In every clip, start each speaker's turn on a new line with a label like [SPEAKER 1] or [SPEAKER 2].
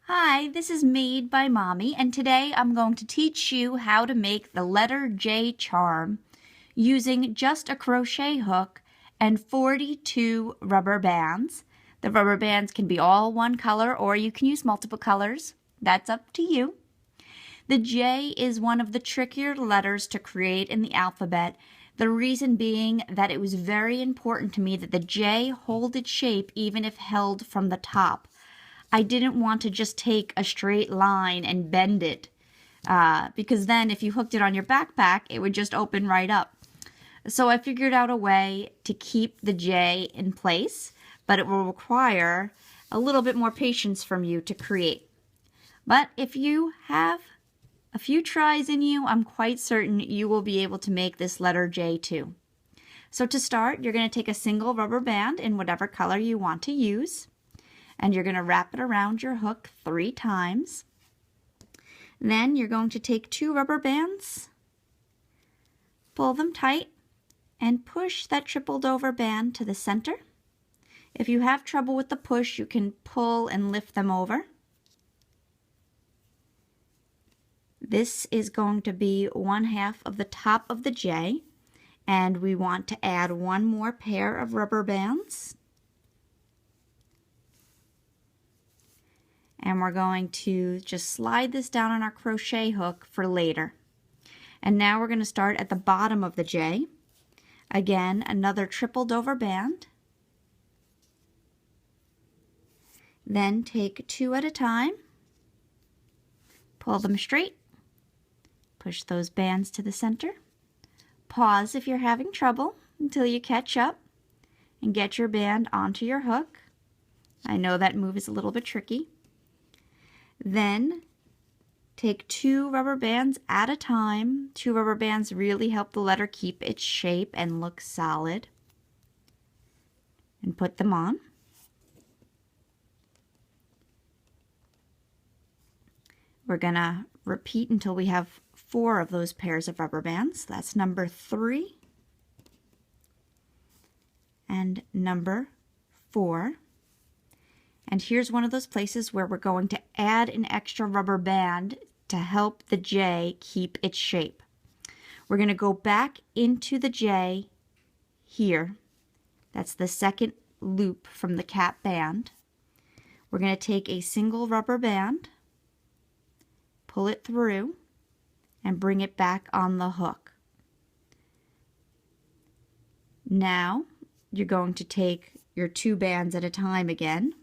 [SPEAKER 1] Hi, this is Made by Mommy, and today I'm going to teach you how to make the letter J charm using just a crochet hook and 42 rubber bands. The rubber bands can be all one color or you can use multiple colors. That's up to you. The J is one of the trickier letters to create in the alphabet. The reason being that it was very important to me that the J hold its shape even if held from the top. I didn't want to just take a straight line and bend it because then if you hooked it on your backpack, it would just open right up. So I figured out a way to keep the J in place, but it will require a little bit more patience from you to create. But if you have a few tries in you, I'm quite certain you will be able to make this letter J too. So to start, you're going to take a single rubber band in whatever color you want to use, and you're going to wrap it around your hook 3 times. Then you're going to take 2 rubber bands, pull them tight, and push that tripled over band to the center. If you have trouble with the push, you can pull and lift them over. This is going to be 1/2 of the top of the J, and we want to add 1 more pair of rubber bands. And we're going to just slide this down on our crochet hook for later. And now we're going to start at the bottom of the J. Again, another tripled over band. Then take 2 at a time, pull them straight, push those bands to the center. Pause if you're having trouble until you catch up and get your band onto your hook. I know that move is a little bit tricky. Then take 2 rubber bands at a time. 2 rubber bands really help the letter keep its shape and look solid. And put them on. We're going to repeat until we have 4 of those pairs of rubber bands. That's number 3 and number 4. And here's one of those places where we're going to add an extra rubber band to help the J keep its shape. We're going to go back into the J here. That's the second loop from the cap band. We're going to take a single rubber band, pull it through, and bring it back on the hook. Now you're going to take your 2 bands at a time again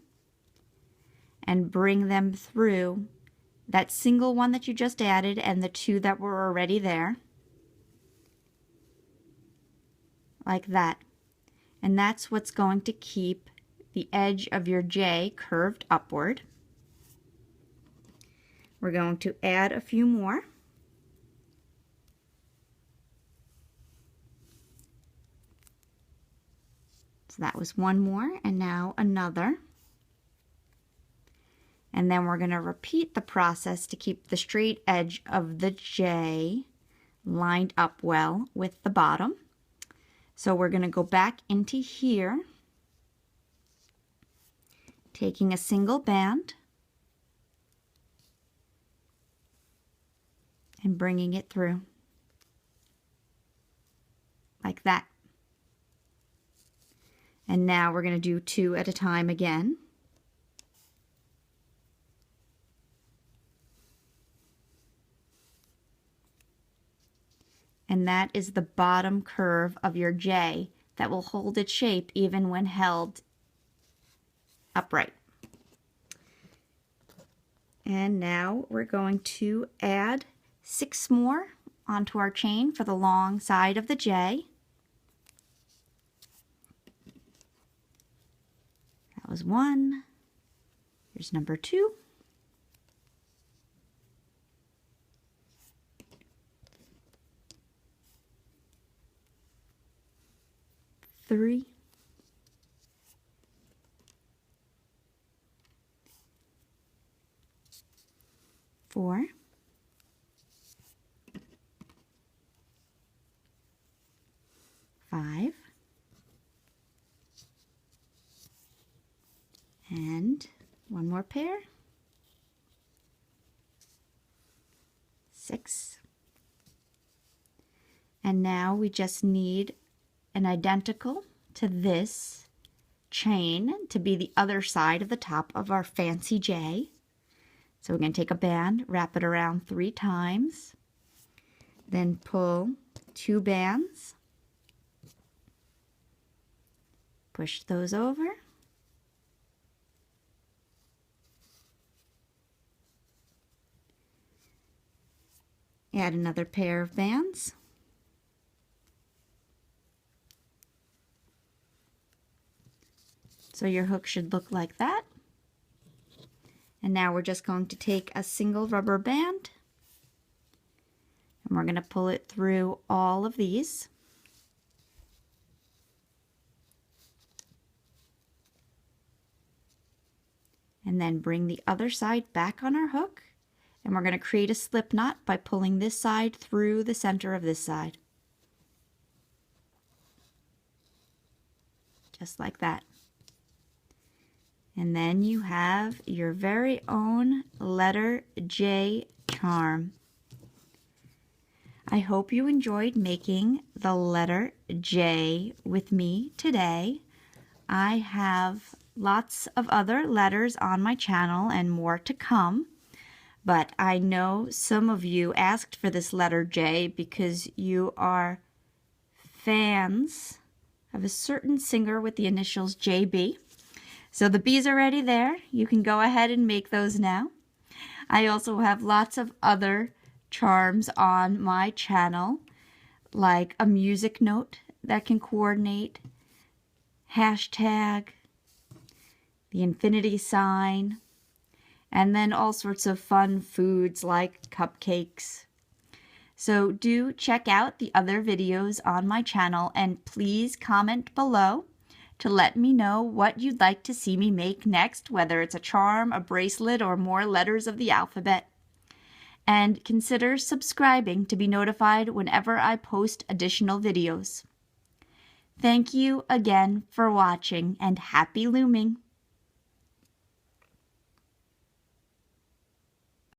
[SPEAKER 1] and bring them through that single one that you just added and the 2 that were already there, like that. And that's what's going to keep the edge of your J curved upward. We're going to add a few more. So that was 1 more, and now another. And then we're going to repeat the process to keep the straight edge of the J lined up well with the bottom. So we're going to go back into here, taking a single band and bringing it through like that. And now we're going to do 2 at a time again. And that is the bottom curve of your J that will hold its shape even when held upright. And now we're going to add 6 more onto our chain for the long side of the J. That was 1. Here's number 2. 3, 4, 5, and one more pair. 6. And now we just need an identical to this chain to be the other side of the top of our fancy J. So we're going to take a band, wrap it around 3 times, then pull 2 bands, push those over, add another pair of bands, so your hook should look like that. And now we're just going to take a single rubber band and we're going to pull it through all of these. And then bring the other side back on our hook, and we're going to create a slip knot by pulling this side through the center of this side. Just like that. And then you have your very own letter J charm. I hope you enjoyed making the letter J with me today. I have lots of other letters on my channel and more to come, but I know some of you asked for this letter J because you are fans of a certain singer with the initials JB. So the B's are already there. You can go ahead and make those now. I also have lots of other charms on my channel, like a music note that can coordinate, hashtag, the infinity sign, and then all sorts of fun foods like cupcakes. So do check out the other videos on my channel and please comment below to let me know what you'd like to see me make next, whether it's a charm, a bracelet, or more letters of the alphabet. And consider subscribing to be notified whenever I post additional videos. Thank you again for watching and happy looming!